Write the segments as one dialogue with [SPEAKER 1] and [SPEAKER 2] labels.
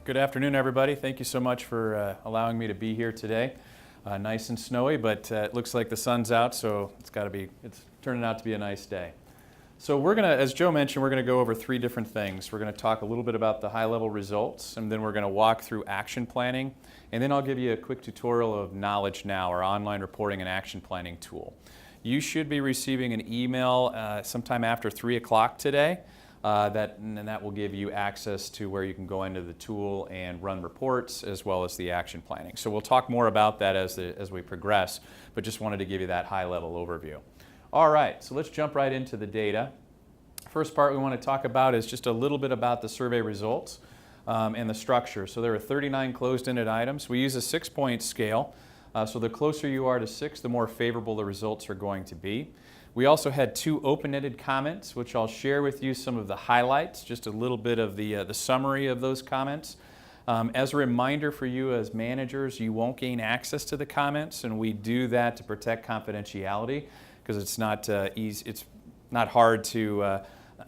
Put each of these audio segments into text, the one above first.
[SPEAKER 1] Good afternoon, everybody. Thank you so much for allowing me to be here today. Nice and snowy, but it looks like the sun's out, so it's turning out to be a nice day. So we're going to, as Joe mentioned, we're going to go over three different things. We're going to talk a little bit about the high-level results, and then we're going to walk through action planning, and then I'll give you a quick tutorial of Knowledge Now, our online reporting and action planning tool. You should be receiving an email sometime after 3 o'clock today. That will give you access to where you can go into the tool and run reports as well as the action planning. So we'll talk more about that as we progress, but just wanted to give you that high-level overview. All right, so let's jump right into the data. First part we want to talk about is just a little bit about the survey results and the structure. So there are 39 closed-ended items. We use a 6-point scale. So the closer you are to 6, the more favorable the results are going to be. We also had 2 open-ended comments, which I'll share with you some of the highlights, just a little bit of the summary of those comments. As a reminder for you as managers, you won't gain access to the comments, and we do that to protect confidentiality because it's not easy. It's not hard to.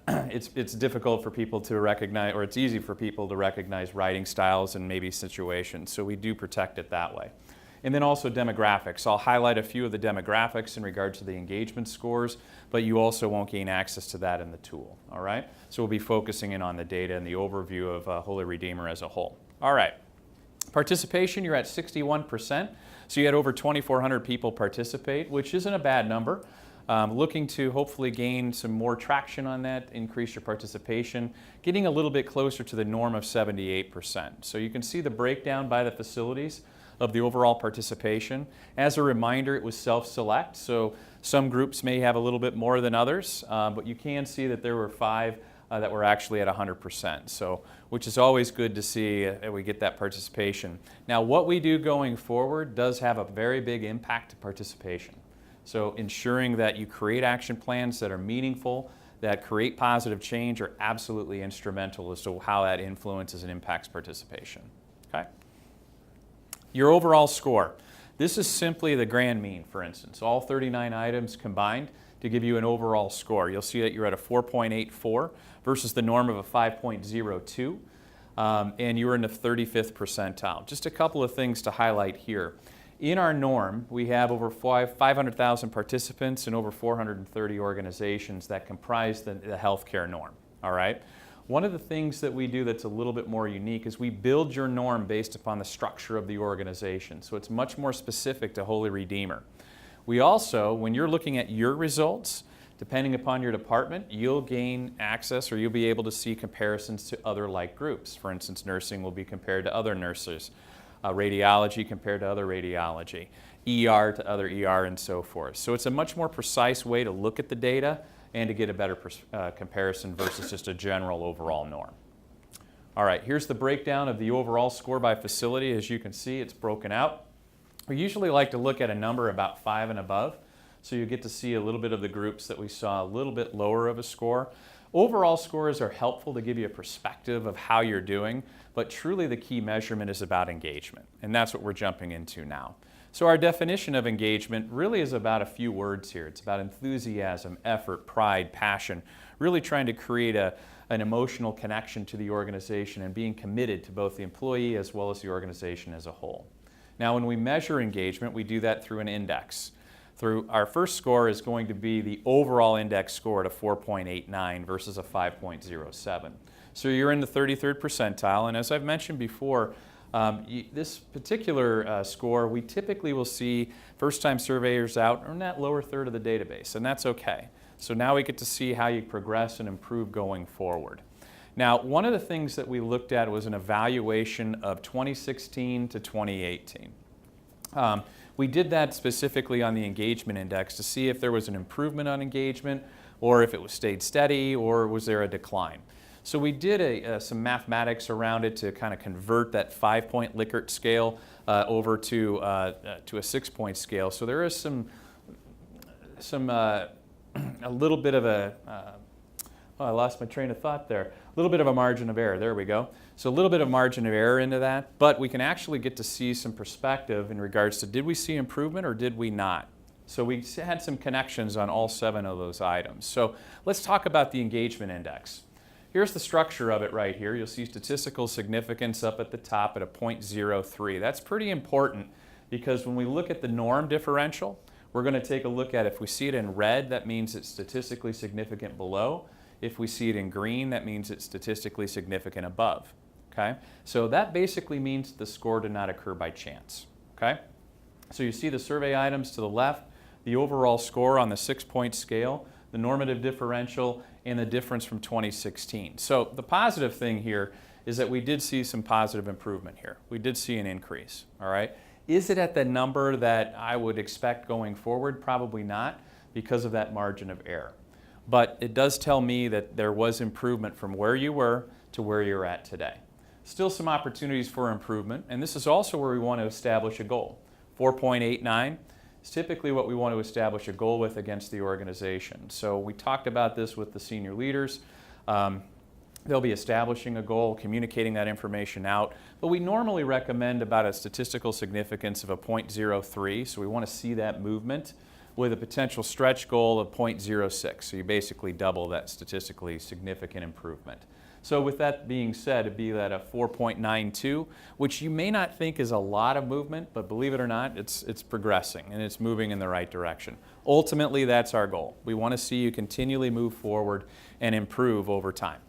[SPEAKER 1] It's difficult for people to recognize, or it's easy for people to recognize writing styles and maybe situations. So we do protect it that way. And then also demographics. I'll highlight a few of the demographics in regards to the engagement scores, but you also won't gain access to that in the tool, all right? So we'll be focusing in on the data and the overview of Holy Redeemer as a whole. All right, participation, you're at 61%, so you had over 2,400 people participate, which isn't a bad number. Looking to hopefully gain some more traction on that, increase your participation, getting a little bit closer to the norm of 78%. So you can see the breakdown by the facilities of the overall participation. As a reminder, it was self-select, so some groups may have a little bit more than others, but you can see that there were 5 that were actually at 100%, so which is always good to see we get that participation. Now, what we do going forward does have a very big impact to participation. So ensuring that you create action plans that are meaningful, that create positive change, are absolutely instrumental as to how that influences and impacts participation. Okay? Your overall score. This is simply the grand mean, for instance. All 39 items combined to give you an overall score. You'll see that you're at a 4.84 versus the norm of a 5.02, and you were in the 35th percentile. Just a couple of things to highlight here. In our norm, we have over 500,000 participants and over 430 organizations that comprise the healthcare norm, all right? One of the things that we do that's a little bit more unique is we build your norm based upon the structure of the organization. So it's much more specific to Holy Redeemer. We also, when you're looking at your results, depending upon your department, you'll gain access or you'll be able to see comparisons to other like groups. For instance, nursing will be compared to other nurses, radiology compared to other radiology, ER to other ER, and so forth. So it's a much more precise way to look at the data and to get a better comparison versus just a general overall norm. All right, here's the breakdown of the overall score by facility. As you can see, it's broken out. We usually like to look at a number about 5 and above, so you get to see a little bit of the groups that we saw a little bit lower of a score. Overall scores are helpful to give you a perspective of how you're doing, but truly the key measurement is about engagement, and that's what we're jumping into now. So our definition of engagement really is about a few words here. It's about enthusiasm, effort, pride, passion, really trying to create an emotional connection to the organization and being committed to both the employee as well as the organization as a whole. Now, when we measure engagement, we do that through an index. Our first score is going to be the overall index score at a 4.89 versus a 5.07. So you're in the 33rd percentile, and as I've mentioned before, this particular score, we typically will see first-time surveyors out in that lower third of the database, and that's okay. So now we get to see how you progress and improve going forward. Now, one of the things that we looked at was an evaluation of 2016 to 2018. We did that specifically on the engagement index to see if there was an improvement on engagement or if it was stayed steady or was there a decline. So we did some mathematics around it to kind of convert that 5-point Likert scale over to a 6-point scale. So there is a little bit of a, I lost my train of thought there. A little bit of a margin of error, there we go. So a little bit of margin of error into that, but we can actually get to see some perspective in regards to did we see improvement or did we not? So we had some connections on all 7 of those items. So let's talk about the engagement index. here's the structure of it right here. You'll see statistical significance up at the top at a 0.03. That's pretty important because when we look at the norm differential, we're going to take a look at if we see it in red, that means it's statistically significant below. If we see it in green, that means it's statistically significant above. Okay? So that basically means the score did not occur by chance. Okay? So you see the survey items to the left, the overall score on the 6-point scale, the normative differential, and the difference from 2016. So the positive thing here is that we did see some positive improvement here. We did see an increase. All right? Is it at the number that I would expect going forward? Probably not, because of that margin of error. But it does tell me that there was improvement from where you were to where you're at today. Still some opportunities for improvement, and this is also where we want to establish a goal. 4.89 is typically what we want to establish a goal with against the organization. So we talked about this with the senior leaders. They'll be establishing a goal, communicating that information out, but we normally recommend about a statistical significance of a 0.03, so we want to see that movement with a potential stretch goal of 0.06, so you basically double that statistically significant improvement. So with that being said, it'd be at a 4.92, which you may not think is a lot of movement, but believe it or not, it's progressing and it's moving in the right direction. Ultimately, that's our goal. We want to see you continually move forward and improve over time.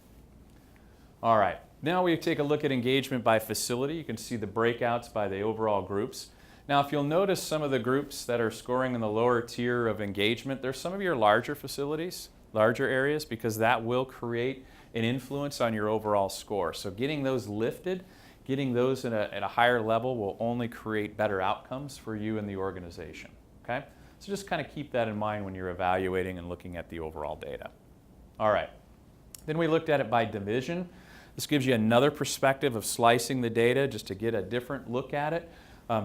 [SPEAKER 1] All right, now we take a look at engagement by facility. You can see the breakouts by the overall groups. Now, if you'll notice some of the groups that are scoring in the lower tier of engagement, there's some of your larger facilities, larger areas, because that will create an influence on your overall score. So getting those lifted, getting those at a higher level will only create better outcomes for you and the organization, okay? So just kind of keep that in mind when you're evaluating and looking at the overall data. All right, then we looked at it by division. This gives you another perspective of slicing the data just to get a different look at it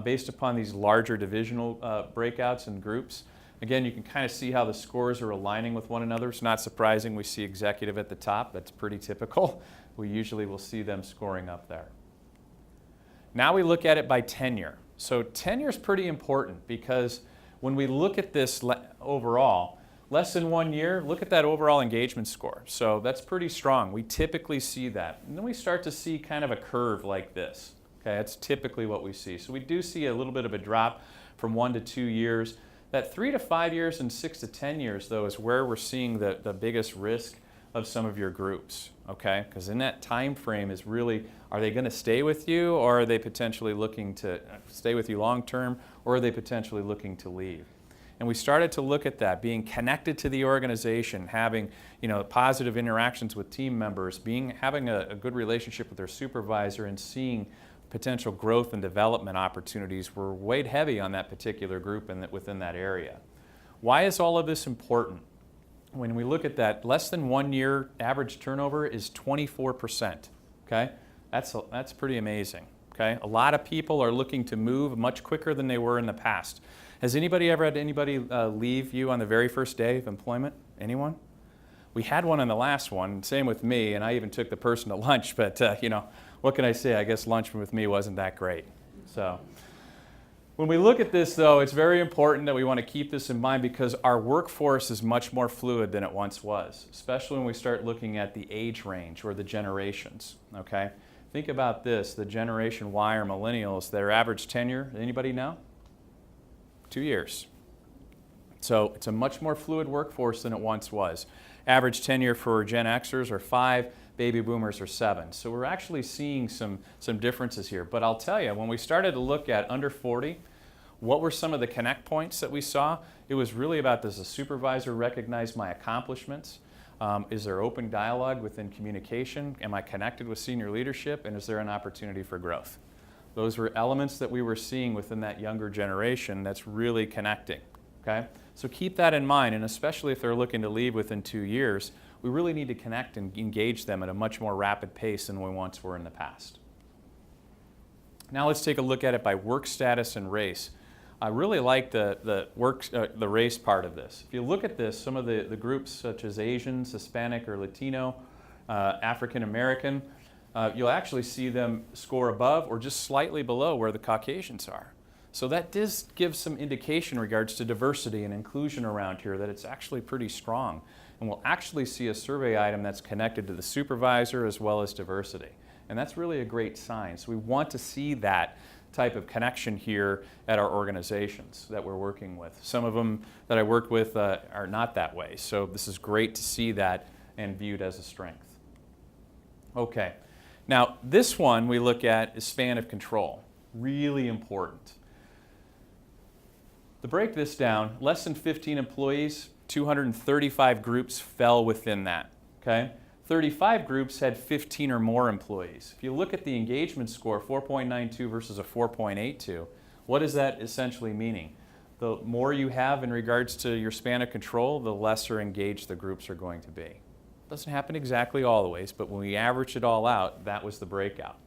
[SPEAKER 1] based upon these larger divisional breakouts and groups. Again, you can kind of see how the scores are aligning with one another. It's not surprising we see executive at the top. That's pretty typical. We usually will see them scoring up there. Now we look at it by tenure. So tenure is pretty important because when we look at this overall, less than 1 year, look at that overall engagement score. So that's pretty strong. We typically see that. And then we start to see kind of a curve like this. Okay, that's typically what we see. So we do see a little bit of a drop from 1 to 2 years. That 3 to 5 years and 6 to 10 years, though, is where we're seeing the biggest risk of some of your groups, okay? Because in that time frame is really, are they going to stay with you, or are they potentially looking to stay with you long term, or are they potentially looking to leave? And we started to look at that, being connected to the organization, having positive interactions with team members, having a good relationship with their supervisor, and seeing potential growth and development opportunities were weighed heavy on that particular group and within that area. Why is all of this important? When we look at that, less than 1 year average turnover is 24%. Okay, that's pretty amazing. Okay, a lot of people are looking to move much quicker than they were in the past. Has anybody ever had anybody leave you on the very first day of employment? Anyone? We had one on the last one, same with me, and I even took the person to lunch, but what can I say? I guess lunch with me wasn't that great. So when we look at this, though, it's very important that we want to keep this in mind because our workforce is much more fluid than it once was, especially when we start looking at the age range or the generations, okay? Think about this, the Generation Y or millennials, their average tenure, anybody know? 2 years. So it's a much more fluid workforce than it once was. Average tenure for Gen Xers are 5, baby boomers are 7. So we're actually seeing some differences here. But I'll tell you, when we started to look at under 40, what were some of the connect points that we saw? It was really about, does the supervisor recognize my accomplishments? Is there open dialogue within communication? Am I connected with senior leadership? And is there an opportunity for growth? Those were elements that we were seeing within that younger generation that's really connecting. Okay? So keep that in mind, and especially if they're looking to leave within 2 years, we really need to connect and engage them at a much more rapid pace than we once were in the past. Now let's take a look at it by work status and race. I really like the race part of this. If you look at this, some of the groups such as Asians, Hispanic or Latino, African American, you'll actually see them score above or just slightly below where the Caucasians are. So that does give some indication in regards to diversity and inclusion around here that it's actually pretty strong. and we'll actually see a survey item that's connected to the supervisor as well as diversity. And that's really a great sign. So we want to see that type of connection here at our organizations that we're working with. Some of them that I work with are not that way. So this is great to see that and viewed as a strength. Okay. Now this one we look at is span of control. Really important. To break this down, less than 15 employees, 235 groups fell within that. Okay? 35 groups had 15 or more employees. If you look at the engagement score, 4.92 versus a 4.82, what is that essentially meaning? The more you have in regards to your span of control, the lesser engaged the groups are going to be. Doesn't happen exactly all the ways, but when we averaged it all out, that was the breakout.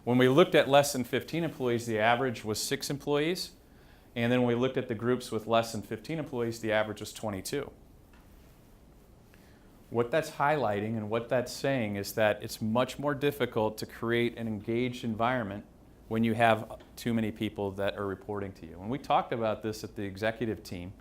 [SPEAKER 1] When we looked at less than 15 employees, the average was 6 employees. And then when we looked at the groups with less than 15 employees, the average was 22. What that's highlighting and what that's saying is that it's much more difficult to create an engaged environment when you have too many people that are reporting to you. And we talked about this at the executive team,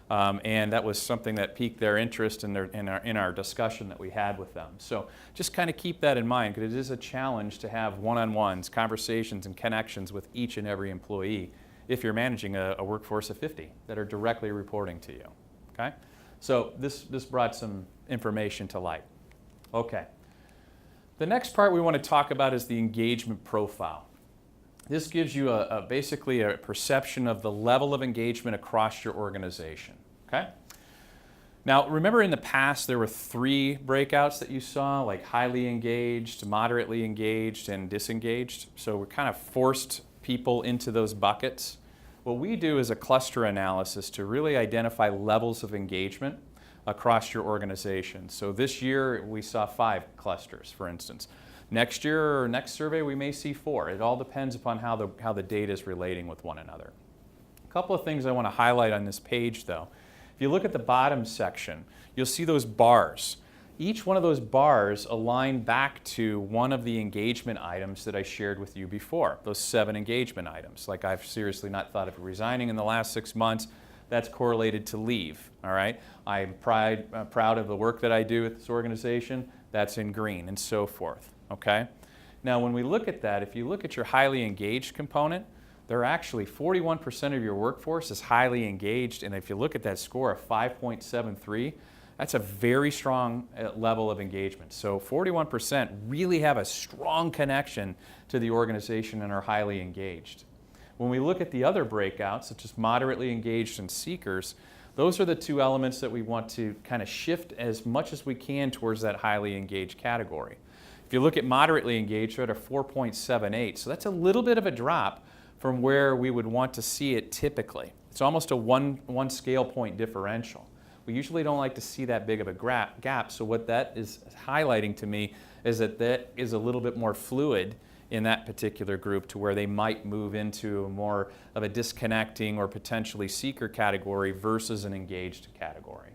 [SPEAKER 1] and that was something that piqued their interest in our discussion that we had with them. So just kind of keep that in mind, because it is a challenge to have one-on-ones, conversations, and connections with each and every employee if you're managing a workforce of 50 that are directly reporting to you. Okay? So this brought some information to light. Okay. The next part we want to talk about is the engagement profile. This gives you basically a perception of the level of engagement across your organization. Okay? Now, remember in the past there were 3 breakouts that you saw, like highly engaged, moderately engaged, and disengaged. So we kind of forced people into those buckets. What we do is a cluster analysis to really identify levels of engagement across your organization. So this year we saw 5 clusters, for instance. Next year or next survey we may see 4. It all depends upon how the data is relating with one another. A couple of things I want to highlight on this page though. If you look at the bottom section, you'll see those bars. Each one of those bars align back to one of the engagement items that I shared with you before, those 7 engagement items. Like I've seriously not thought of resigning in the last 6 months. That's correlated to leave, all right? I'm proud of the work that I do at this organization. That's in green and so forth, okay? Now when we look at that, if you look at your highly engaged component, they're actually 41% of your workforce is highly engaged, and if you look at that score of 5.73, that's a very strong level of engagement. So 41% really have a strong connection to the organization and are highly engaged. When we look at the other breakouts, such as moderately engaged and seekers, those are the 2 elements that we want to kind of shift as much as we can towards that highly engaged category. If you look at moderately engaged, they're at a 4.78, so that's a little bit of a drop from where we would want to see it typically. It's almost a one scale point differential. We usually don't like to see that big of a gap, so what that is highlighting to me is that that is a little bit more fluid in that particular group to where they might move into more of a disconnecting or potentially seeker category versus an engaged category.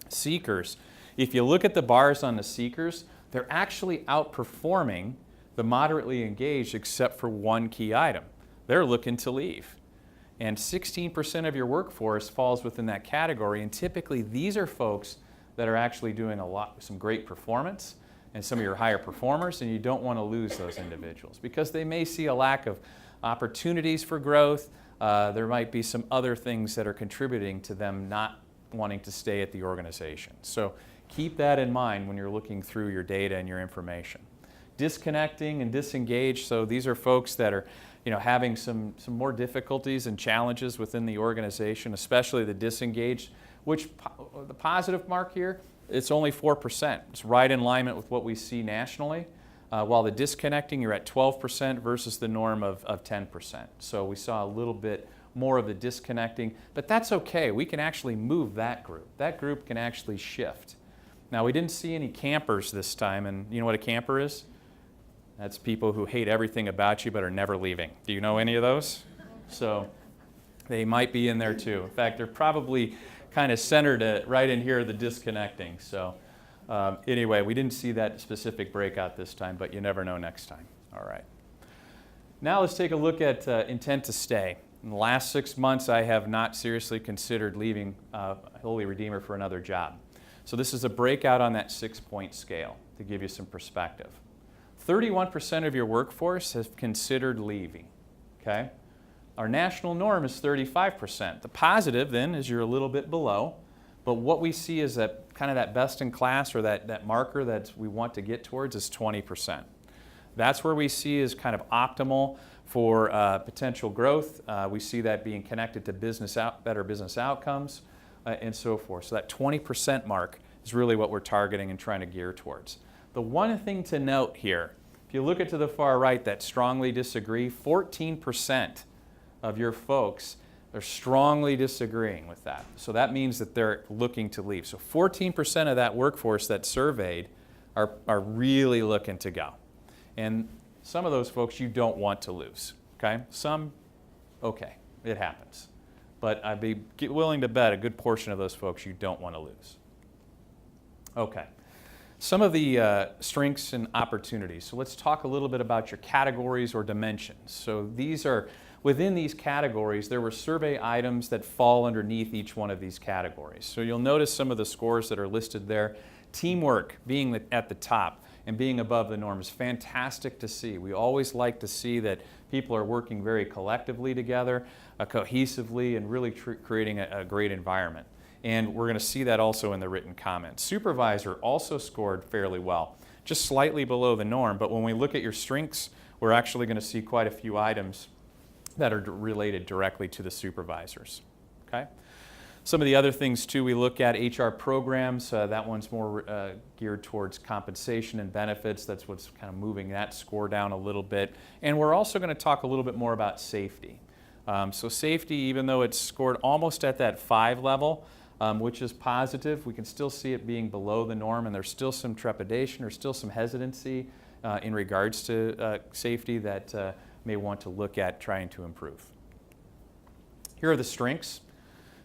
[SPEAKER 1] Seekers, if you look at the bars on the seekers, they're actually outperforming the moderately engaged except for one key item. They're looking to leave. And 16% of your workforce falls within that category, and typically these are folks that are actually doing some great performance and some of your higher performers, and you don't want to lose those individuals because they may see a lack of opportunities for growth. There might be some other things that are contributing to them not wanting to stay at the organization. So keep that in mind when you're looking through your data and your information. Disconnecting and disengaged, so these are folks that are having some more difficulties and challenges within the organization, especially the disengaged, which the positive mark here, it's only 4%. It's right in alignment with what we see nationally. While the disconnecting, you're at 12% versus the norm of 10%. So we saw a little bit more of the disconnecting, but that's okay. We can actually move that group. That group can actually shift. Now, we didn't see any campers this time, and you know what a camper is? That's people who hate everything about you but are never leaving. Do you know any of those? So they might be in there too. In fact, they're probably kind of centered right in here, the disconnecting. So anyway, we didn't see that specific breakout this time, but you never know next time. All right. Now let's take a look at intent to stay. In the last 6 months, I have not seriously considered leaving Holy Redeemer for another job. So this is a breakout on that 6-point scale to give you some perspective. 31% of your workforce have considered leaving, okay? Our national norm is 35%. The positive then is you're a little bit below, but what we see is that kind of that best in class or that marker that we want to get towards is 20%. That's where we see is kind of optimal for potential growth. We see that being connected to better business outcomes and so forth. So that 20% mark is really what we're targeting and trying to gear towards. The one thing to note here, if you look at to the far right that strongly disagree, 14% of your folks are strongly disagreeing with that. So that means that they're looking to leave. So 14% of that workforce that's surveyed are really looking to go. And some of those folks you don't want to lose, okay? Some, okay, it happens. But I'd be willing to bet a good portion of those folks you don't want to lose. Okay. Some of the strengths and opportunities. So let's talk a little bit about your categories or dimensions. So these are, within these categories, there were survey items that fall underneath each one of these categories. So you'll notice some of the scores that are listed there. Teamwork being at the top and being above the norm is fantastic to see. We always like to see that people are working very collectively together, cohesively, and really creating a great environment. And we're going to see that also in the written comments. Supervisor also scored fairly well, just slightly below the norm, but when we look at your strengths, we're actually going to see quite a few items that are related directly to the supervisors. Okay? Some of the other things too, we look at HR programs. That one's more geared towards compensation and benefits. That's what's kind of moving that score down a little bit. And we're also going to talk a little bit more about safety. So safety, even though it's scored almost at that 5 level, which is positive, we can still see it being below the norm, and there's still some trepidation or still some hesitancy in regards to safety that may want to look at trying to improve. Here are the strengths.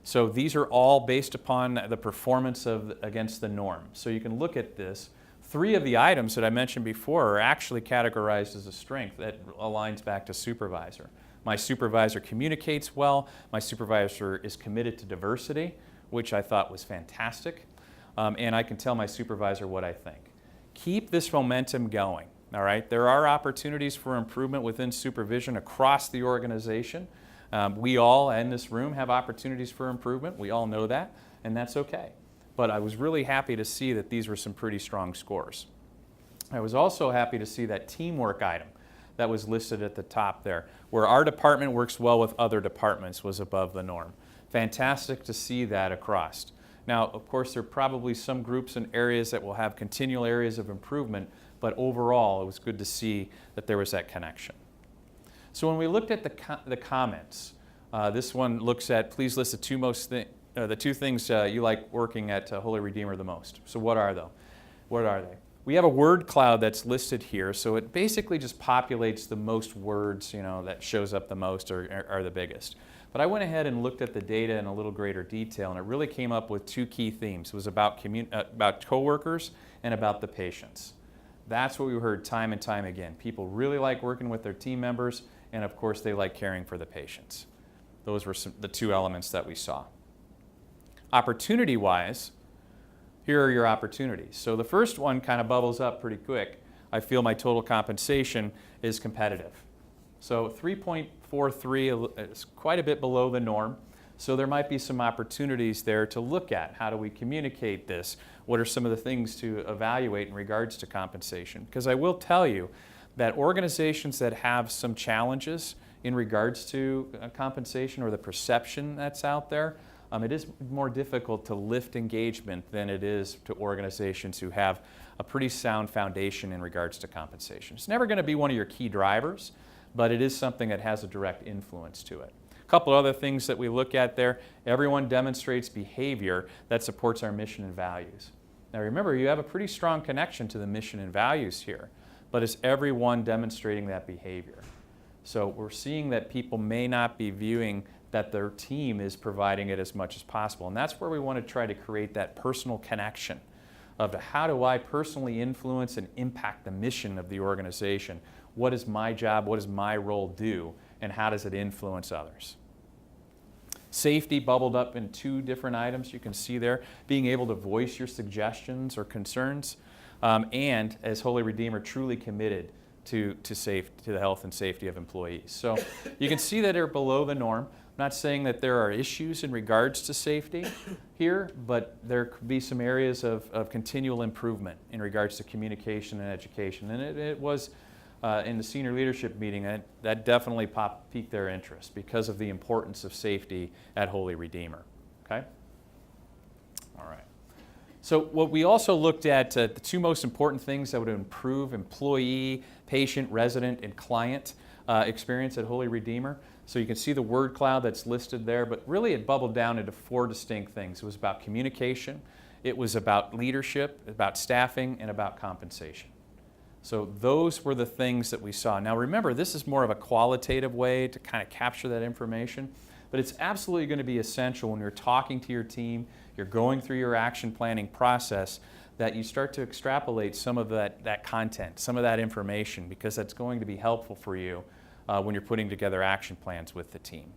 [SPEAKER 1] So these are all based upon the performance against the norm. So you can look at this. 3 of the items that I mentioned before are actually categorized as a strength that aligns back to supervisor. My supervisor communicates well. My supervisor is committed to diversity, which I thought was fantastic. And I can tell my supervisor what I think. Keep this momentum going. All right, there are opportunities for improvement within supervision across the organization. We all in this room have opportunities for improvement. We all know that, and that's okay. But I was really happy to see that these were some pretty strong scores. I was also happy to see that teamwork item that was listed at the top there, where our department works well with other departments, was above the norm. Fantastic to see that across. Now, of course, there are probably some groups and areas that will have continual areas of improvement, but overall, it was good to see that there was that connection. So when we looked at the comments, this one looks at, please list the 2 things you like working at Holy Redeemer the most. So what are they? We have a word cloud that's listed here, so it basically just populates the most words, that shows up the most or are the biggest. But I went ahead and looked at the data in a little greater detail, and it really came up with 2 key themes. It was about coworkers and about the patients. That's what we heard time and time again. People really like working with their team members, and of course they like caring for the patients. Those were the 2 elements that we saw. Opportunity-wise, here are your opportunities. So the first one kind of bubbles up pretty quick. I feel my total compensation is competitive. So 3.43 is quite a bit below the norm. So there might be some opportunities there to look at. How do we communicate this? What are some of the things to evaluate in regards to compensation? Because I will tell you that organizations that have some challenges in regards to compensation or the perception that's out there, it is more difficult to lift engagement than it is to organizations who have a pretty sound foundation in regards to compensation. It's never going to be one of your key drivers, but it is something that has a direct influence to it. A couple other things that we look at there. Everyone demonstrates behavior that supports our mission and values. Now remember, you have a pretty strong connection to the mission and values here, but is everyone demonstrating that behavior? So we're seeing that people may not be viewing that their team is providing it as much as possible. And that's where we want to try to create that personal connection of how do I personally influence and impact the mission of the organization? What is my job? What does my role do? And how does it influence others? Safety bubbled up in 2 different items you can see there. Being able to voice your suggestions or concerns, and as Holy Redeemer, truly committed to the health and safety of employees. So you can see that they're below the norm. I'm not saying that there are issues in regards to safety here, but there could be some areas of continual improvement in regards to communication and education. And it was in the senior leadership meeting, that definitely piqued their interest because of the importance of safety at Holy Redeemer. Okay? All right. So what we also looked at, the 2 most important things that would improve employee, patient, resident, and client experience at Holy Redeemer. So you can see the word cloud that's listed there, but really it bubbled down into 4 distinct things. It was about communication, it was about leadership, about staffing, and about compensation. So those were the things that we saw. Now remember, this is more of a qualitative way to kind of capture that information, but it's absolutely going to be essential when you're talking to your team, you're going through your action planning process, that you start to extrapolate some of that content, some of that information, because that's going to be helpful for you when you're putting together action plans with the team.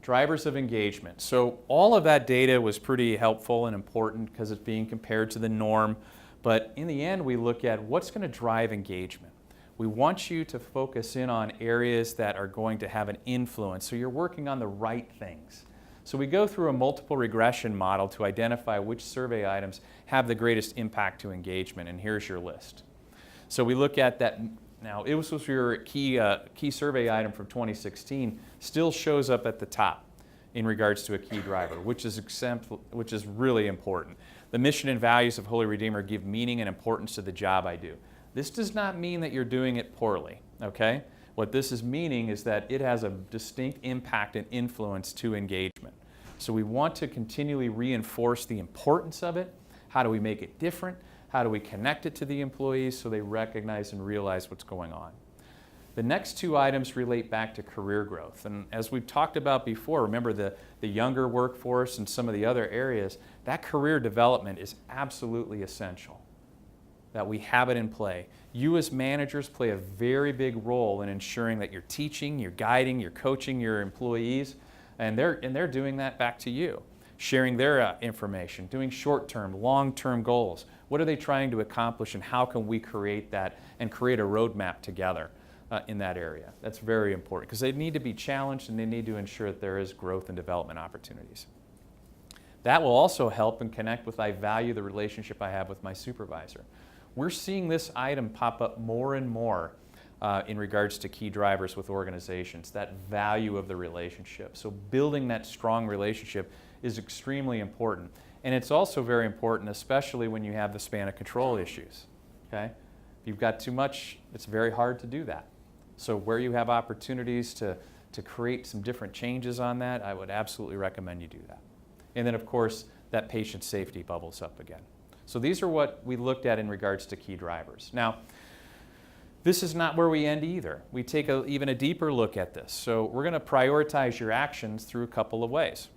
[SPEAKER 1] Drivers of engagement. So all of that data was pretty helpful and important because it's being compared to the norm. But in the end, we look at what's going to drive engagement. We want you to focus in on areas that are going to have an influence, so you're working on the right things. So we go through a multiple regression model to identify which survey items have the greatest impact to engagement, and here's your list. So we look at that. Now, it was your key survey item from 2016, still shows up at the top in regards to a key driver, which is really important. The mission and values of Holy Redeemer give meaning and importance to the job I do. This does not mean that you're doing it poorly, okay? What this is meaning is that it has a distinct impact and influence to engagement. So we want to continually reinforce the importance of it. How do we make it different? How do we connect it to the employees so they recognize and realize what's going on? The next 2 items relate back to career growth. And as we've talked about before, remember the younger workforce and some of the other areas, that career development is absolutely essential, that we have it in play. You as managers play a very big role in ensuring that you're teaching, you're guiding, you're coaching your employees, and they're doing that back to you, sharing their information, doing short-term, long-term goals. What are they trying to accomplish, and how can we create that and create a roadmap together in that area? That's very important because they need to be challenged and they need to ensure that there is growth and development opportunities. That will also help and connect with I value the relationship I have with my supervisor. We're seeing this item pop up more and more in regards to key drivers with organizations, that value of the relationship. So building that strong relationship is extremely important. And it's also very important, especially when you have the span of control issues. Okay? If you've got too much, it's very hard to do that. So where you have opportunities to create some different changes on that, I would absolutely recommend you do that. And then, of course, that patient safety bubbles up again. So these are what we looked at in regards to key drivers. Now, this is not where we end either. We take even a deeper look at this. So we're going to prioritize your actions through a couple of ways.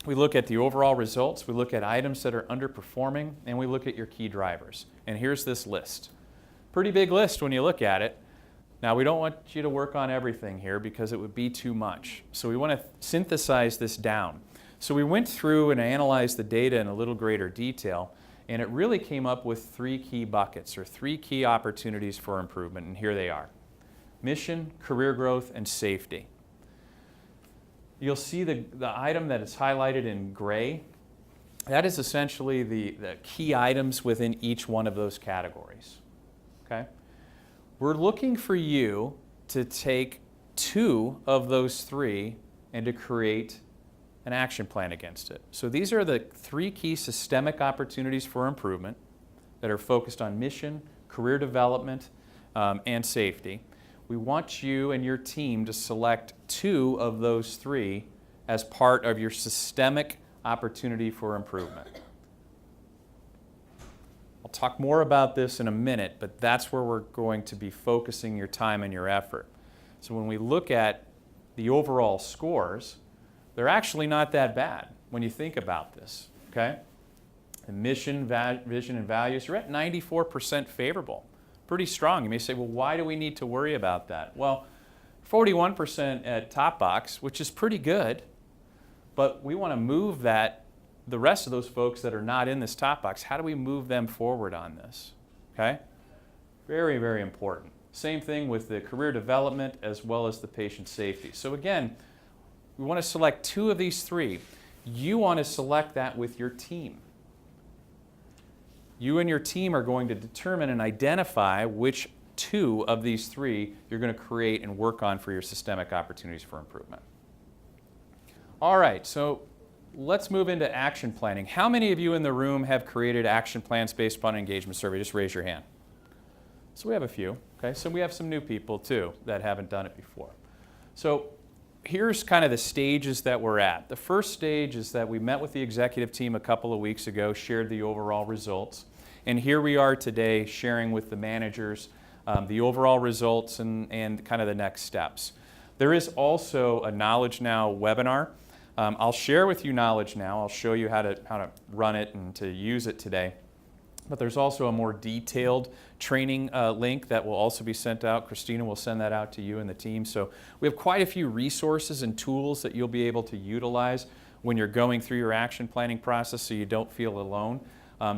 [SPEAKER 1] We look at the overall results, we look at items that are underperforming, and we look at your key drivers. And here's this list. Pretty big list when you look at it. Now, we don't want you to work on everything here because it would be too much. So we want to synthesize this down. So we went through and analyzed the data in a little greater detail, and it really came up with 3 key buckets or 3 key opportunities for improvement, and here they are. Mission, career growth, and safety. You'll see the item that is highlighted in gray. That is essentially the key items within each one of those categories. Okay? We're looking for you to take 2 of those 3 and to create an action plan against it. So these are the 3 key systemic opportunities for improvement that are focused on mission, career development, and safety. We want you and your team to select 2 of those 3 as part of your systemic opportunity for improvement. I'll talk more about this in a minute, but that's where we're going to be focusing your time and your effort. So when we look at the overall scores, they're actually not that bad when you think about this, okay? The mission, vision, and values, you're at 94% favorable. Pretty strong. You may say, well, why do we need to worry about that? Well, 41% at top box, which is pretty good, but we want to move the rest of those folks that are not in this top box, how do we move them forward on this? Okay? Very, very important. Same thing with the career development as well as the patient safety. So again, we want to select 2 of these 3. You want to select that with your team. You and your team are going to determine and identify which 2 of these 3 you're going to create and work on for your systemic opportunities for improvement. All right, so let's move into action planning. How many of you in the room have created action plans based upon an engagement survey? Just raise your hand. So we have a few. Okay, so we have some new people too that haven't done it before. So here's kind of the stages that we're at. The first stage is that we met with the executive team a couple of weeks ago, shared the overall results, and here we are today sharing with the managers the overall results and kind of the next steps. There is also a Knowledge Now webinar. I'll share with you Knowledge Now. I'll show you how to run it and to use it today. But there's also a more detailed training link that will also be sent out. Christina will send that out to you and the team. So we have quite a few resources and tools that you'll be able to utilize when you're going through your action planning process so you don't feel alone.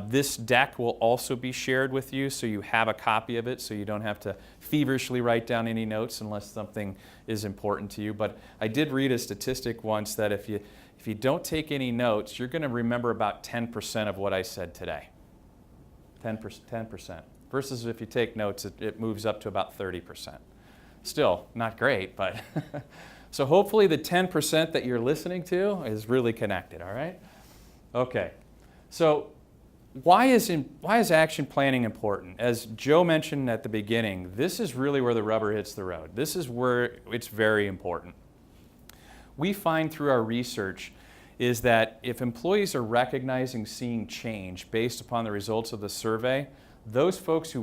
[SPEAKER 1] This deck will also be shared with you so you have a copy of it so you don't have to feverishly write down any notes unless something is important to you. But I did read a statistic once that if you don't take any notes, you're going to remember about 10% of what I said today. 10%. Versus if you take notes, it moves up to about 30%. Still, not great, but so hopefully the 10% that you're listening to is really connected, all right? Okay, so why is action planning important? As Joe mentioned at the beginning, this is really where the rubber hits the road. This is where it's very important. We find through our research is that if employees are recognizing seeing change based upon the results of the survey, those folks who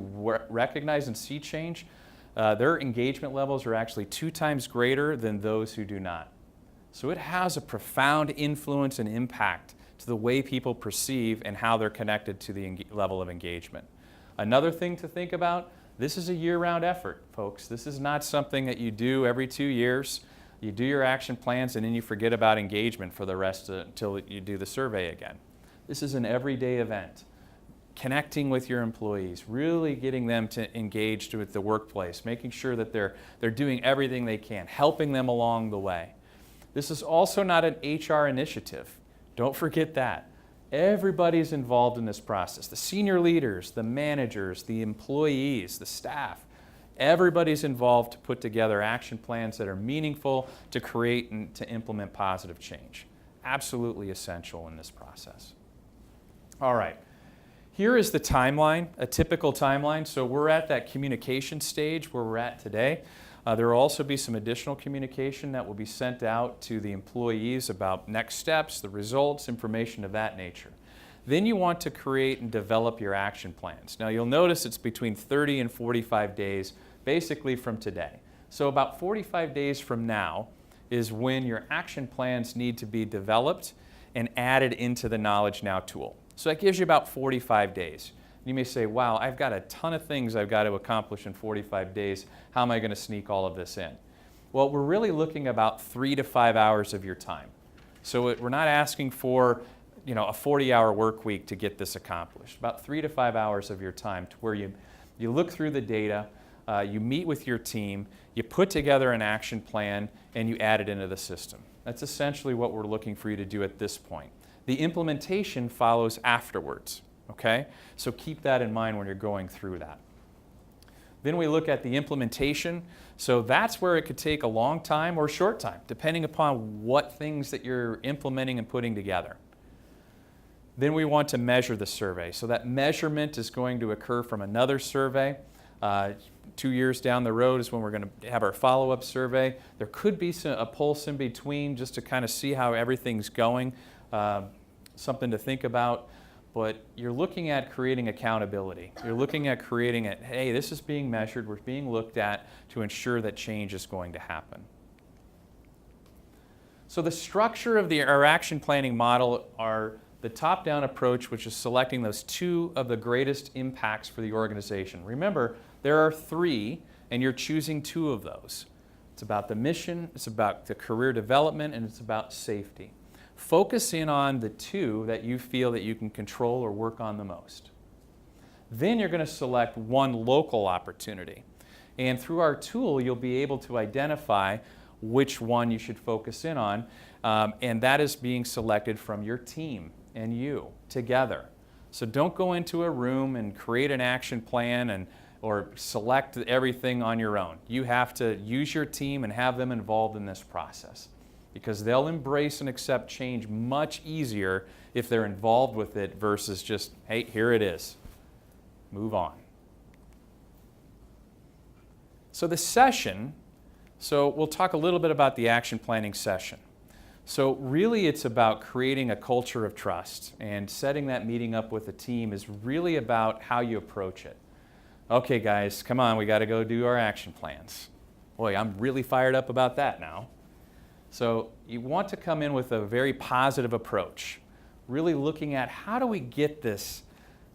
[SPEAKER 1] recognize and see change, their engagement levels are actually 2 times greater than those who do not. So it has a profound influence and impact to the way people perceive and how they're connected to the level of engagement. Another thing to think about, this is a year-round effort, folks. This is not something that you do every 2 years. You do your action plans and then you forget about engagement for the rest until you do the survey again. This is an everyday event. Connecting with your employees, really getting them to engage with the workplace, making sure that they're doing everything they can, helping them along the way. This is also not an HR initiative. Don't forget that. Everybody's involved in this process. The senior leaders, the managers, the employees, the staff. Everybody's involved to put together action plans that are meaningful to create and to implement positive change. Absolutely essential in this process. All right, here is the timeline, a typical timeline. So we're at that communication stage where we're at today. There will also be some additional communication that will be sent out to the employees about next steps, the results, information of that nature. Then you want to create and develop your action plans. Now you'll notice it's between 30 and 45 days basically from today. So about 45 days from now is when your action plans need to be developed and added into the Knowledge Now tool. So that gives you about 45 days. You may say, wow, I've got a ton of things I've got to accomplish in 45 days. How am I going to sneak all of this in? Well, we're really looking about 3 to 5 hours of your time. So we're not asking for a 40-hour work week to get this accomplished. About 3 to 5 hours of your time to where you look through the data, you meet with your team, you put together an action plan, and you add it into the system. That's essentially what we're looking for you to do at this point. The implementation follows afterwards, okay? So keep that in mind when you're going through that. Then we look at the implementation. So that's where it could take a long time or a short time, depending upon what things that you're implementing and putting together. Then we want to measure the survey. So that measurement is going to occur from another survey. 2 years down the road is when we're going to have our follow-up survey. There could be a pulse in between just to kind of see how everything's going, something to think about. But you're looking at creating accountability. You're looking at creating it, hey, this is being measured, we're being looked at to ensure that change is going to happen. So the structure of our action planning model are the top-down approach, which is selecting those 2 of the greatest impacts for the organization. Remember, there are 3, and you're choosing 2 of those. It's about the mission, it's about the career development, and it's about safety. Focus in on the two that you feel that you can control or work on the most. Then you're going to select one local opportunity. And through our tool, you'll be able to identify which one you should focus in on, and that is being selected from your team and you together. So don't go into a room and create an action plan or select everything on your own. You have to use your team and have them involved in this process, because they'll embrace and accept change much easier if they're involved with it versus just, hey, here it is. Move on. So the session, we'll talk a little bit about the action planning session. So really it's about creating a culture of trust, and setting that meeting up with the team is really about how you approach it. Okay guys, come on, we got to go do our action plans. Boy, I'm really fired up about that now. So you want to come in with a very positive approach, really looking at how do we get this,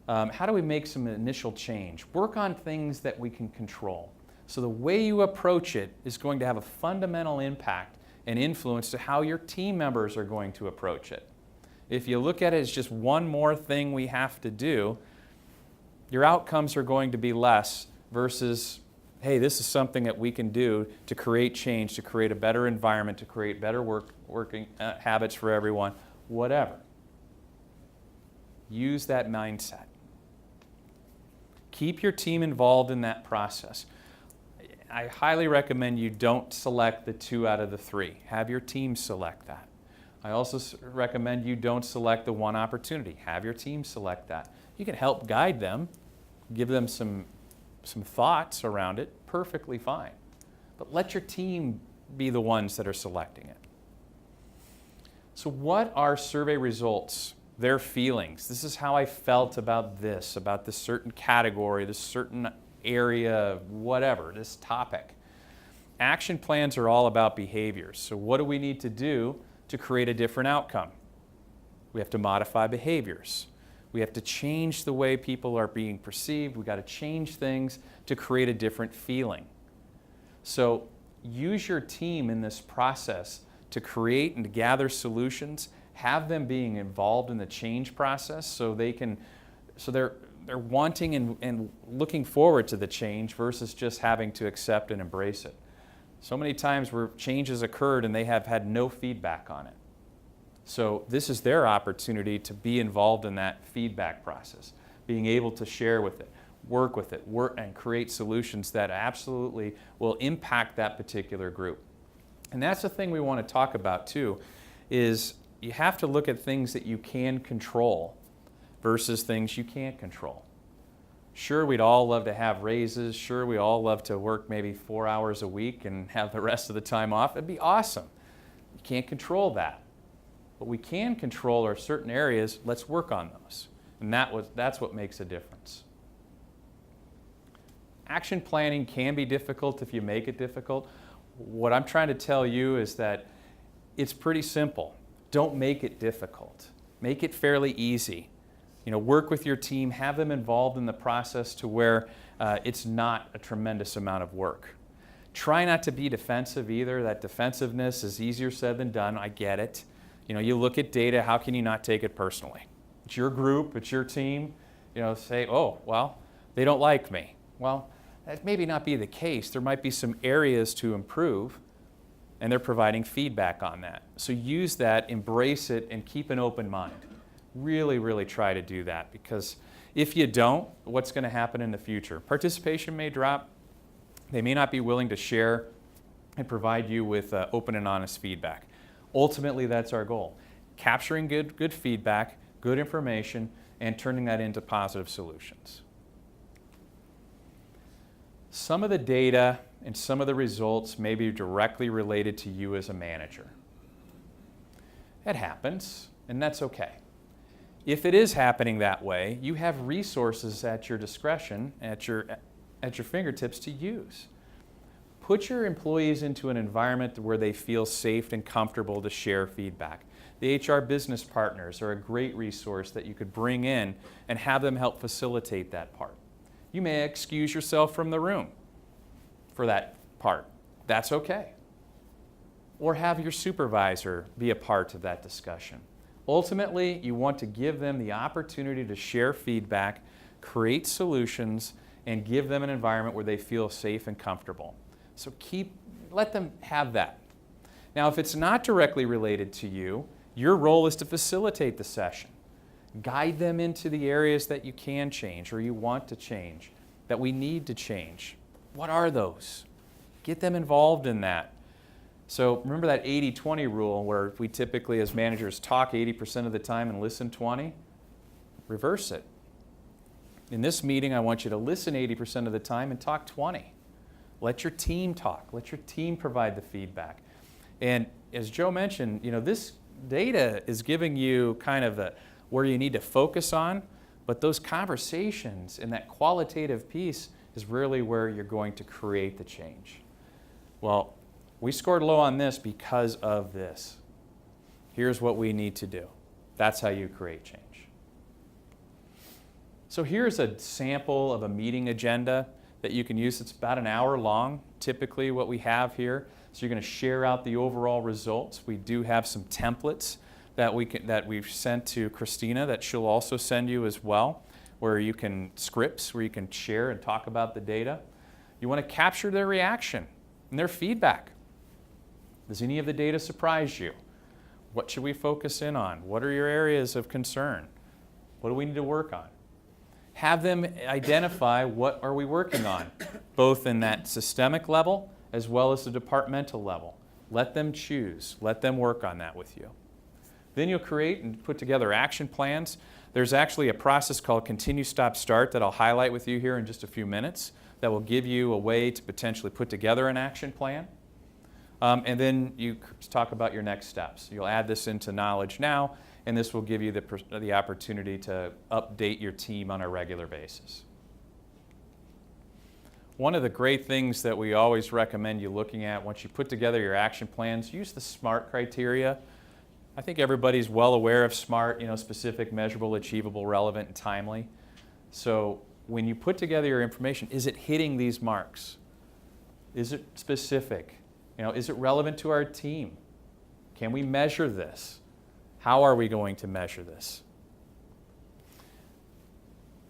[SPEAKER 1] how do we make some initial change, work on things that we can control. So the way you approach it is going to have a fundamental impact and influence to how your team members are going to approach it. If you look at it as just one more thing we have to do, your outcomes are going to be less versus, hey, this is something that we can do to create change, to create a better environment, to create better working habits for everyone, whatever. Use that mindset. Keep your team involved in that process. I highly recommend you don't select the 2 out of the 3. Have your team select that. I also recommend you don't select the one opportunity. Have your team select that. You can help guide them, give them some thoughts around it, perfectly fine. But let your team be the ones that are selecting it. So what are survey results? Their feelings. This is how I felt about this certain category, this certain area, whatever, this topic. Action plans are all about behaviors. So what do we need to do to create a different outcome? We have to modify behaviors. We have to change the way people are being perceived. We've got to change things to create a different feeling. So use your team in this process to create and to gather solutions. Have them being involved in the change process so they're wanting and looking forward to the change versus just having to accept and embrace it. So many times where change has occurred and they have had no feedback on it. So this is their opportunity to be involved in that feedback process, being able to share with it, work and create solutions that absolutely will impact that particular group. And that's the thing we want to talk about too, is you have to look at things that you can control versus things you can't control. Sure, we'd all love to have raises. Sure, we all love to work maybe 4 hours a week and have the rest of the time off. It'd be awesome. You can't control that. What we can control are certain areas. Let's work on those. And that's what makes a difference. Action planning can be difficult if you make it difficult. What I'm trying to tell you is that it's pretty simple. Don't make it difficult. Make it fairly easy. Work with your team, have them involved in the process to where it's not a tremendous amount of work. Try not to be defensive either. That defensiveness is easier said than done. I get it. You look at data, how can you not take it personally? It's your group, it's your team. Say, oh, well, they don't like me. Well, that maybe not be the case. There might be some areas to improve, and they're providing feedback on that. So use that, embrace it, and keep an open mind. Really, really try to do that, because if you don't, what's going to happen in the future? Participation may drop. They may not be willing to share and provide you with open and honest feedback. Ultimately, that's our goal. Capturing good feedback, good information, and turning that into positive solutions. Some of the data and some of the results may be directly related to you as a manager. It happens, and that's okay. If it is happening that way, you have resources at your discretion, at your fingertips to use. Put your employees into an environment where they feel safe and comfortable to share feedback. The HR business partners are a great resource that you could bring in and have them help facilitate that part. You may excuse yourself from the room for that part, that's okay. Or have your supervisor be a part of that discussion. Ultimately, you want to give them the opportunity to share feedback, create solutions, and give them an environment where they feel safe and comfortable. So let them have that. Now, if it's not directly related to you, your role is to facilitate the session. Guide them into the areas that you can change or you want to change, that we need to change. What are those? Get them involved in that. So remember that 80-20 rule where we typically as managers talk 80% of the time and listen 20? Reverse it. In this meeting, I want you to listen 80% of the time and talk 20. Let your team talk. Let your team provide the feedback. And as Joe mentioned, this data is giving you kind of where you need to focus on, but those conversations and that qualitative piece is really where you're going to create the change. Well, we scored low on this because of this. Here's what we need to do. That's how you create change. So here's a sample of a meeting agenda that you can use. It's about an hour long, typically what we have here. So you're going to share out the overall results. We do have some templates that we've sent to Christina that she'll also send you as well, where you can scripts where you can share and talk about the data. You want to capture their reaction and their feedback. Does any of the data surprise you? What should we focus in on? What are your areas of concern? What do we need to work on? Have them identify what are we working on, both in that systemic level as well as the departmental level. Let them choose. Let them work on that with you. Then you'll create and put together action plans. There's actually a process called Continue, Stop, Start that I'll highlight with you here in just a few minutes that will give you a way to potentially put together an action plan. And then you talk about your next steps. You'll add this into Knowledge Now, and this will give you the opportunity to update your team on a regular basis. One of the great things that we always recommend you looking at once you put together your action plans, use the SMART criteria. I think everybody's well aware of SMART, specific, measurable, achievable, relevant, and timely. So when you put together your information, is it hitting these marks? Is it specific? Is it relevant to our team? Can we measure this? How are we going to measure this?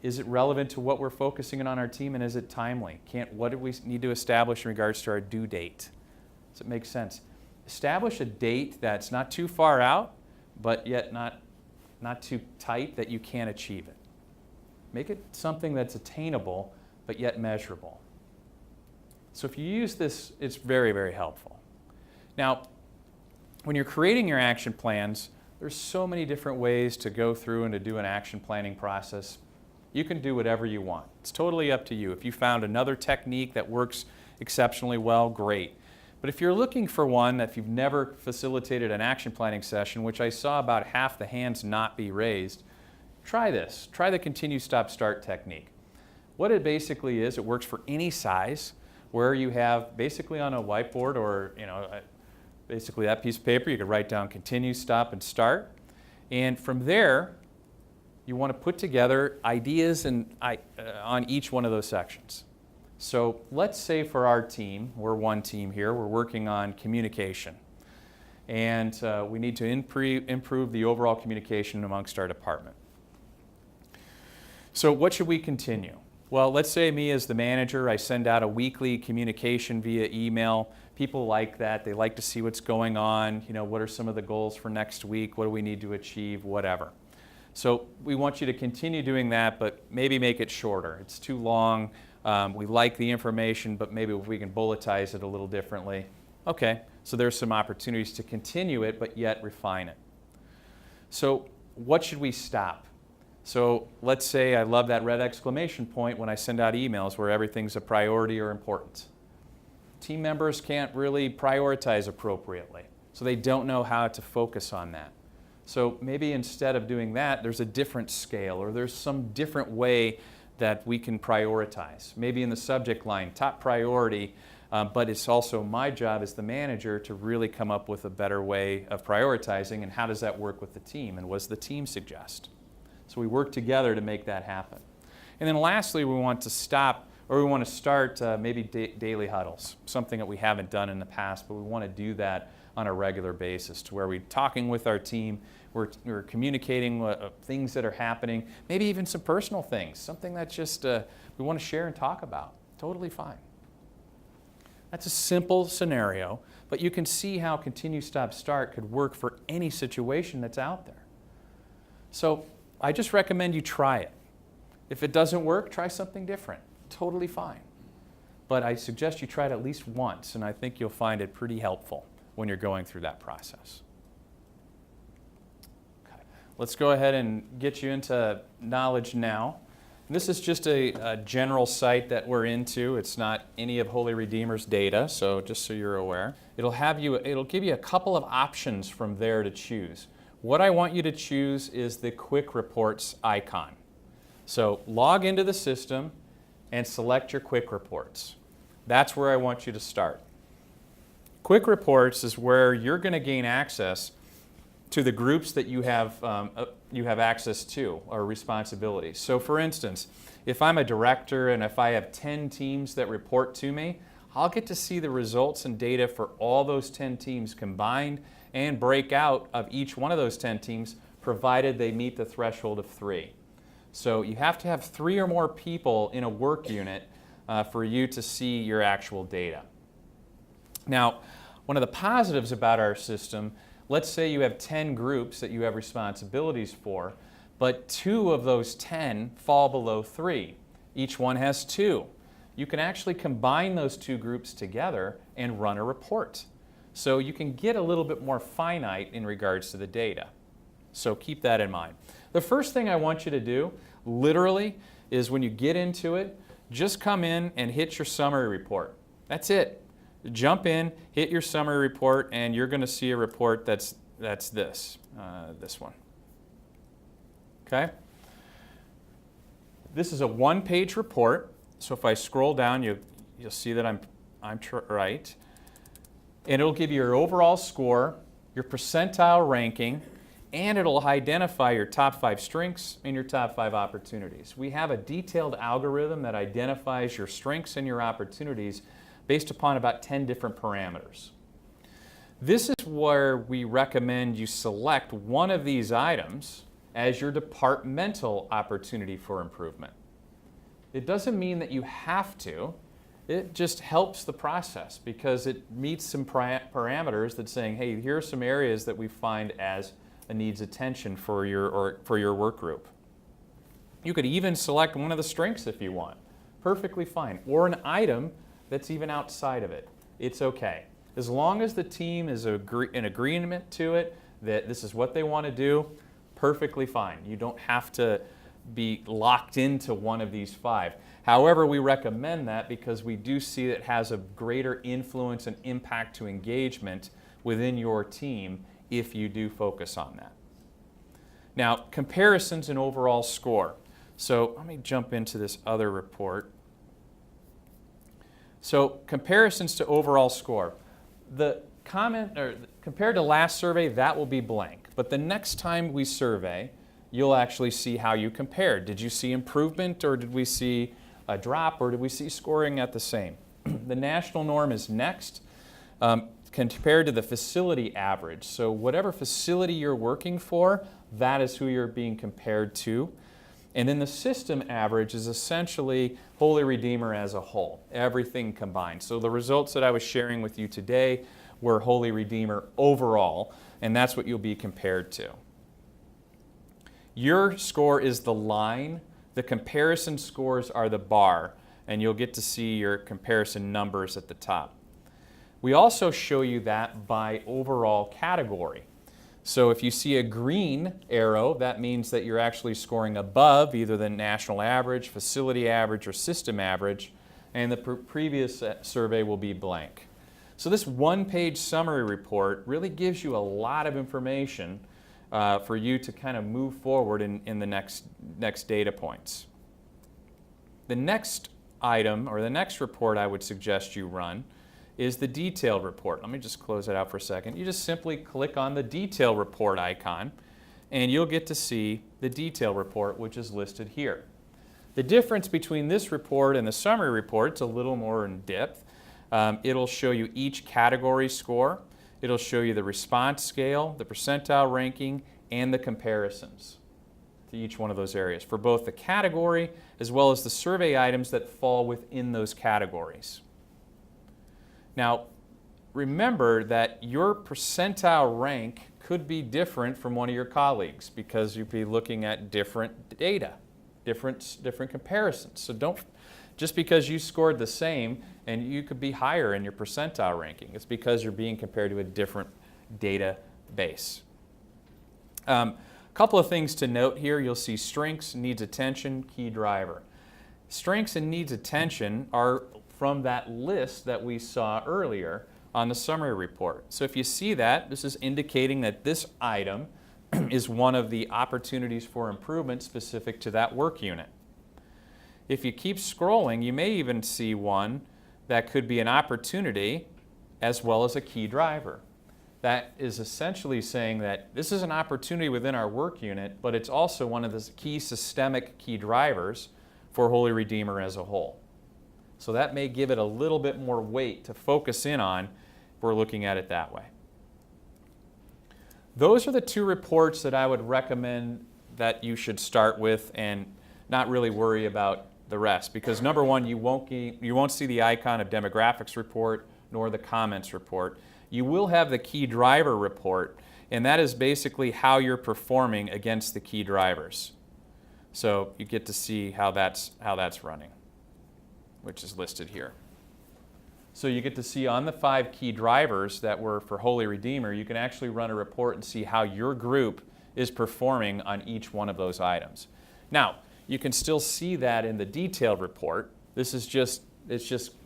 [SPEAKER 1] Is it relevant to what we're focusing on our team, and is it timely? What do we need to establish in regards to our due date? Does it make sense? Establish a date that's not too far out, but yet not too tight that you can't achieve it. Make it something that's attainable, but yet measurable. So if you use this, it's very, very helpful. Now, when you're creating your action plans, there's so many different ways to go through and to do an action planning process. You can do whatever you want. It's totally up to you. If you found another technique that works exceptionally well, great. But if you're looking for one, if you've never facilitated an action planning session, which I saw about half the hands not be raised, try this. Try the Continue, Stop, Start technique. What it basically is, it works for any size, where you have basically on a whiteboard or basically that piece of paper, you could write down Continue, Stop, and Start. And from there, you want to put together ideas on each one of those sections. So let's say for our team, we're one team here, we're working on communication. And we need to improve the overall communication amongst our department. So what should we continue? Well, let's say me as the manager, I send out a weekly communication via email. People like that. They like to see what's going on. What are some of the goals for next week? What do we need to achieve? Whatever. So we want you to continue doing that, but maybe make it shorter. It's too long. We like the information, but maybe if we can bulletize it a little differently. Okay, so there's some opportunities to continue it, but yet refine it. So what should we stop? So let's say I love that red exclamation point when I send out emails where everything's a priority or important. Team members can't really prioritize appropriately, so they don't know how to focus on that. So maybe instead of doing that, there's a different scale or there's some different way that we can prioritize. Maybe in the subject line, top priority, but it's also my job as the manager to really come up with a better way of prioritizing and how does that work with the team and what does the team suggest? So we work together to make that happen. And then lastly, we want to stop or we want to start maybe daily huddles, something that we haven't done in the past, but we want to do that on a regular basis to where we're talking with our team, we're communicating things that are happening, maybe even some personal things, something that just we want to share and talk about. Totally fine. That's a simple scenario, but you can see how Continue Stop Start could work for any situation that's out there. So I just recommend you try it. If it doesn't work, try something different. Totally fine. But I suggest you try it at least once, and I think you'll find it pretty helpful when you're going through that process. Okay. Let's go ahead and get you into Knowledge Now. This is just a general site that we're into. It's not any of Holy Redeemer's data, so just so you're aware. It'll give you a couple of options from there to choose. What I want you to choose is the Quick Reports icon. So log into the system and select your Quick Reports. That's where I want you to start. Quick Reports is where you're going to gain access to the groups that you have access to or responsibilities. So for instance, if I'm a director and if I have 10 teams that report to me, I'll get to see the results and data for all those 10 teams combined and break out of each one of those 10 teams, provided they meet the threshold of 3. So you have to have 3 or more people in a work unit for you to see your actual data. Now, one of the positives about our system, let's say you have 10 groups that you have responsibilities for, but 2 of those 10 fall below 3. Each one has 2. You can actually combine those 2 groups together and run a report. So you can get a little bit more finite in regards to the data. So keep that in mind. The first thing I want you to do, literally, is when you get into it, just come in and hit your summary report. That's it. Jump in, hit your summary report, and you're going to see a report that's this one. Okay? This is a one-page report. So if I scroll down, you'll see that I'm right. And it'll give you your overall score, your percentile ranking, and it'll identify your top 5 strengths and your top 5 opportunities. We have a detailed algorithm that identifies your strengths and your opportunities based upon about 10 different parameters. This is where we recommend you select one of these items as your departmental opportunity for improvement. It doesn't mean that you have to. It just helps the process because it meets some parameters that's saying, hey, here are some areas that we find as a needs attention for your work group. You could even select one of the strengths if you want. Perfectly fine. Or an item that's even outside of it. It's okay. As long as the team is in agreement to it, that this is what they want to do, perfectly fine. You don't have to be locked into one of these 5. However, we recommend that because we do see it has a greater influence and impact to engagement within your team if you do focus on that. Now, comparisons and overall score. So let me jump into this other report. So comparisons to overall score. The comment, or compared to last survey, that will be blank. But the next time we survey, you'll actually see how you compared. Did you see improvement, or did we see a drop, or did we see scoring at the same? The national norm is next, compared to the facility average. So whatever facility you're working for, that is who you're being compared to. And then the system average is essentially Holy Redeemer as a whole, everything combined. So the results that I was sharing with you today were Holy Redeemer overall, and that's what you'll be compared to. Your score is the line. The comparison scores are the bar, and you'll get to see your comparison numbers at the top. We also show you that by overall category. So if you see a green arrow, that means that you're actually scoring above either the national average, facility average, or system average, and the previous survey will be blank. So this one-page summary report really gives you a lot of information for you to kind of move forward in the next data points. The next item, or the next report I would suggest you run, is the detailed report. Let me just close it out for a second. You just simply click on the detail report icon, and you'll get to see the detail report, which is listed here. The difference between this report and the summary report is a little more in depth. It'll show you each category score. It'll show you the response scale, the percentile ranking, and the comparisons to each one of those areas for both the category as well as the survey items that fall within those categories. Now, remember that your percentile rank could be different from one of your colleagues because you'd be looking at different data, different comparisons. So don't, just because you scored the same and you could be higher in your percentile ranking, it's because you're being compared to a different database. A couple of things to note here. You'll see strengths, needs attention, key driver. Strengths and needs attention are from that list that we saw earlier on the summary report. So if you see that, this is indicating that this item is one of the opportunities for improvement specific to that work unit. If you keep scrolling, you may even see one that could be an opportunity as well as a key driver. That is essentially saying that this is an opportunity within our work unit, but it's also one of the key systemic key drivers for Holy Redeemer as a whole. So that may give it a little bit more weight to focus in on if we're looking at it that way. Those are the two reports that I would recommend that you should start with and not really worry about the rest, because number one, you won't see the icon of demographics report nor the comments report. You will have the key driver report, and that is basically how you're performing against the key drivers. So you get to see how that's running, which is listed here. So you get to see on the 5 key drivers that were for Holy Redeemer, you can actually run a report and see how your group is performing on each one of those items. Now, you can still see that in the detailed report. This is just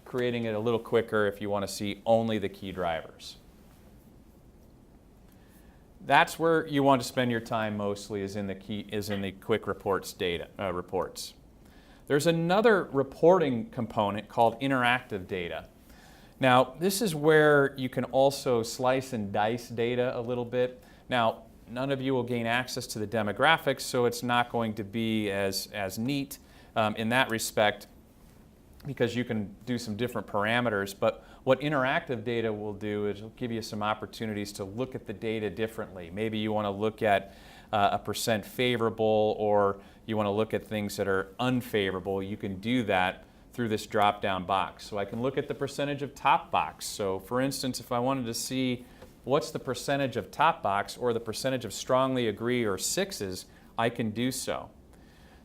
[SPEAKER 1] creating it a little quicker if you want to see only the key drivers. That's where you want to spend your time mostly, is in the quick reports reports. There's another reporting component called interactive data. Now, this is where you can also slice and dice data a little bit. Now, none of you will gain access to the demographics, so it's not going to be as neat in that respect, because you can do some different parameters. But what interactive data will do is it'll give you some opportunities to look at the data differently. Maybe you want to look at a percent favorable, or you want to look at things that are unfavorable. You can do that through this drop-down box. So I can look at the percentage of top box. So for instance, if I wanted to see what's the percentage of top box or the percentage of strongly agree or 6s, I can do so.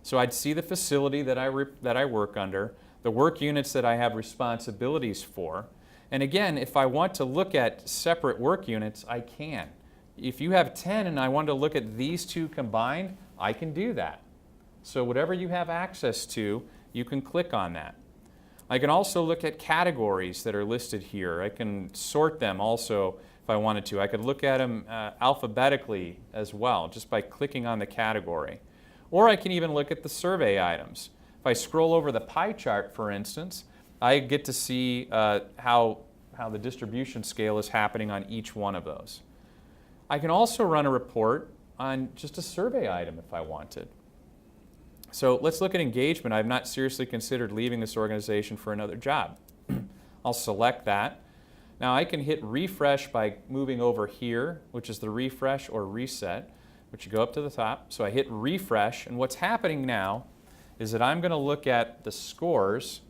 [SPEAKER 1] So I'd see the facility that I work under, the work units that I have responsibilities for. And again, if I want to look at separate work units, I can. If you have 10 and I want to look at these two combined, I can do that. So whatever you have access to, you can click on that. I can also look at categories that are listed here. I can sort them also if I wanted to. I could look at them alphabetically as well, just by clicking on the category. Or I can even look at the survey items. If I scroll over the pie chart, for instance, I get to see how the distribution scale is happening on each one of those. I can also run a report on just a survey item if I wanted. So let's look at engagement. I've not seriously considered leaving this organization for another job. I'll select that. Now I can hit refresh by moving over here, which is the refresh or reset, which you go up to the top. So I hit refresh, and what's happening now is that I'm going to look at the scores,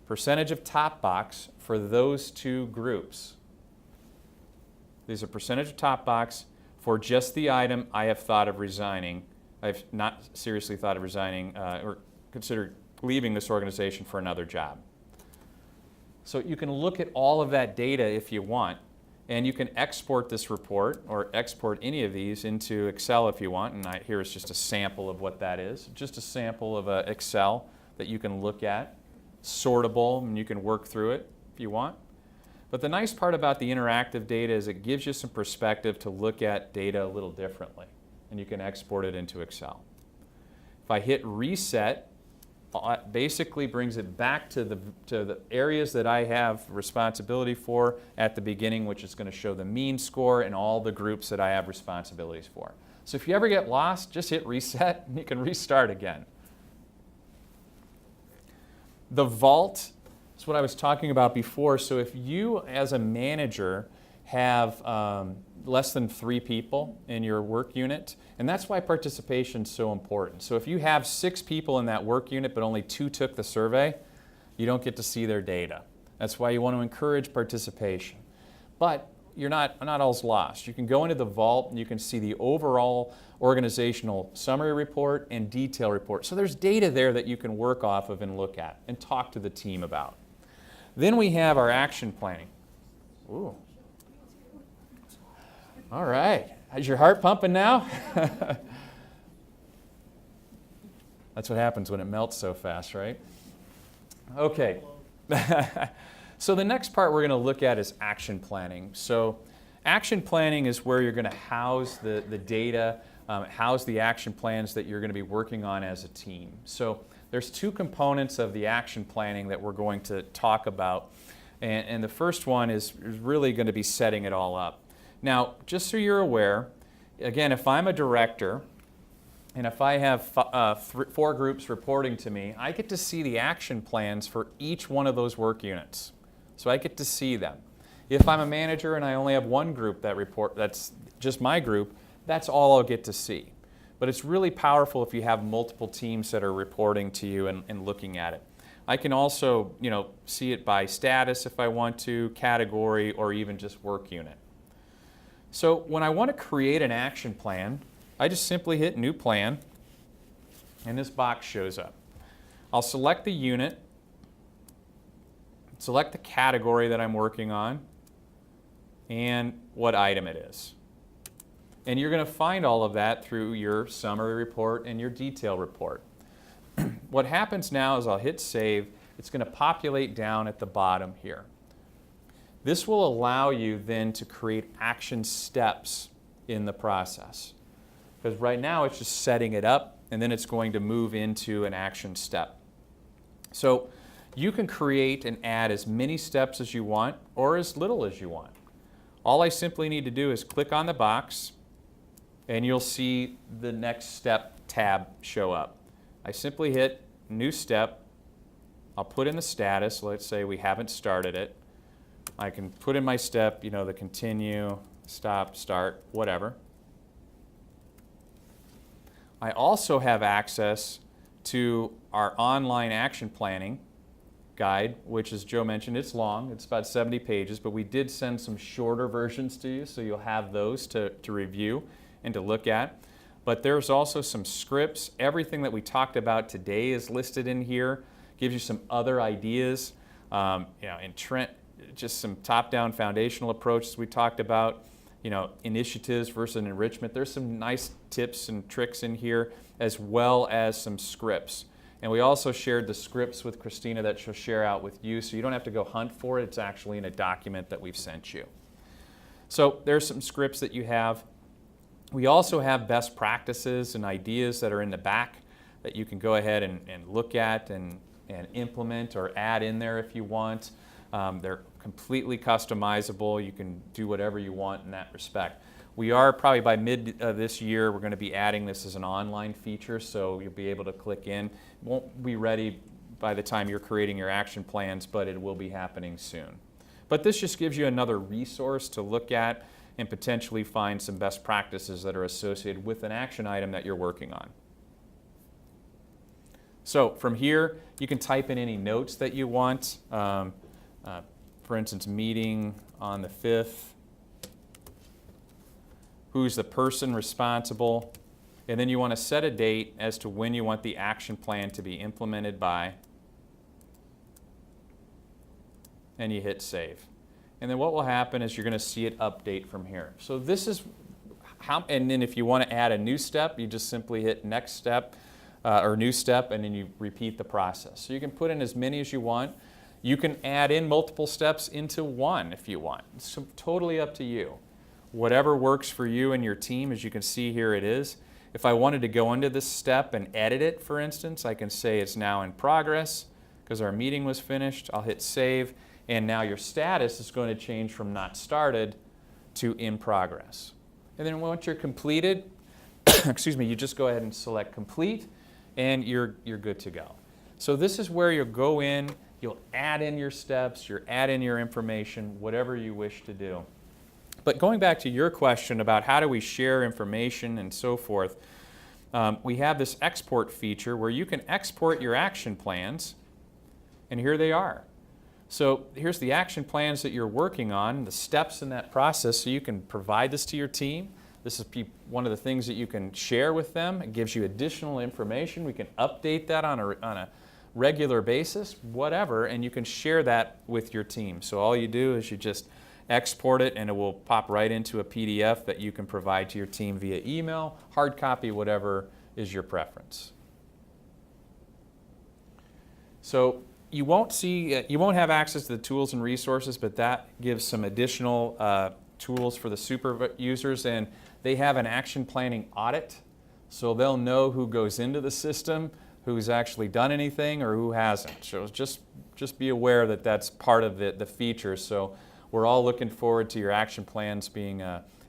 [SPEAKER 1] percentage of top box for those two groups. These are percentage of top box for just the item I have thought of resigning. I've not seriously thought of resigning or considered leaving this organization for another job. So you can look at all of that data if you want, and you can export this report or export any of these into Excel if you want. And here is just a sample of what that is, just a sample of Excel that you can look at, sortable, and you can work through it if you want. But the nice part about the interactive data is it gives you some perspective to look at data a little differently, and you can export it into Excel. If I hit reset, it basically brings it back to the areas that I have responsibility for at the beginning, which is going to show the mean score and all the groups that I have responsibilities for. So if you ever get lost, just hit reset and you can restart again. The vault is what I was talking about before. So if you as a manager have less than 3 people in your work unit, and that's why participation is so important. So if you have 6 people in that work unit but only 2 took the survey, you don't get to see their data. That's why you want to encourage participation. But you're not all's lost. You can go into the vault and you can see the overall organizational summary report and detail report. So there's data there that you can work off of and look at and talk to the team about. Then we have our action planning. Ooh. All right. Is your heart pumping now? That's what happens when it melts so fast, right? Okay. So the next part we're going to look at is action planning. So action planning is where you're going to house the data, house the action plans that you're going to be working on as a team. So there's 2 components of the action planning that we're going to talk about. And the first one is really going to be setting it all up. Now, just so you're aware, again, if I'm a director, and if I have 4 groups reporting to me, I get to see the action plans for each one of those work units. So I get to see them. If I'm a manager and I only have 1 group that's just my group, that's all I'll get to see. But it's really powerful if you have multiple teams that are reporting to you and looking at it. I can also, see it by status if I want to, category, or even just work unit. So when I want to create an action plan, I just simply hit New Plan, and this box shows up. I'll select the unit, select the category that I'm working on, and what item it is. And you're going to find all of that through your summary report and your detail report. What happens now is I'll hit Save. It's going to populate down at the bottom here. This will allow you then to create action steps in the process. Because right now it's just setting it up, and then it's going to move into an action step. So you can create and add as many steps as you want or as little as you want. All I simply need to do is click on the box, and you'll see the next step tab show up. I simply hit New Step. I'll put in the status. Let's say we haven't started it. I can put in my step, the continue, stop, start, whatever. I also have access to our online action planning guide, which, as Joe mentioned, it's long. It's about 70 pages, but we did send some shorter versions to you, so you'll have those to review and to look at. But there's also some scripts. Everything that we talked about today is listed in here. Gives you some other ideas, just some top-down foundational approaches we talked about, initiatives versus enrichment. There's some nice tips and tricks in here, as well as some scripts. And we also shared the scripts with Christina that she'll share out with you, so you don't have to go hunt for it. It's actually in a document that we've sent you. So there's some scripts that you have. We also have best practices and ideas that are in the back that you can go ahead and look at and implement or add in there if you want. They're completely customizable. You can do whatever you want in that respect. We are probably by mid this year, we're going to be adding this as an online feature, so you'll be able to click in. It won't be ready by the time you're creating your action plans, but it will be happening soon. But this just gives you another resource to look at and potentially find some best practices that are associated with an action item that you're working on. So from here, you can type in any notes that you want. For instance, meeting on the 5th. Who's the person responsible? And then you want to set a date as to when you want the action plan to be implemented by. And you hit Save. And then what will happen is you're going to see it update from here. So this is how, and then if you want to add a new step, you just simply hit Next Step or New Step, and then you repeat the process. So you can put in as many as you want. You can add in multiple steps into one if you want. It's totally up to you. Whatever works for you and your team, as you can see here it is. If I wanted to go into this step and edit it, for instance, I can say it's now in progress because our meeting was finished. I'll hit Save, and now your status is going to change from not started to in progress. And then once you're completed, excuse me, you just go ahead and select complete, and you're good to go. So this is where you'll go in, you'll add in your steps, you'll add in your information, whatever you wish to do. But going back to your question about how do we share information and so forth, we have this export feature where you can export your action plans, and here they are. So here's the action plans that you're working on, the steps in that process, so you can provide this to your team. This is one of the things that you can share with them. It gives you additional information. We can update that on a regular basis, whatever, and you can share that with your team. So all you do is you just export it, and it will pop right into a PDF that you can provide to your team via email, hard copy, whatever is your preference. So you won't have access to the tools and resources, but that gives some additional tools for the super users, and they have an action planning audit, so they'll know who goes into the system, who's actually done anything, or who hasn't. So just be aware that that's part of the feature. So we're all looking forward to your action plans being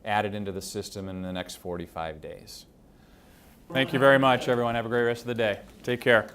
[SPEAKER 1] added into the system in the next 45 days. Thank you very much, everyone. Have a great rest of the day. Take care.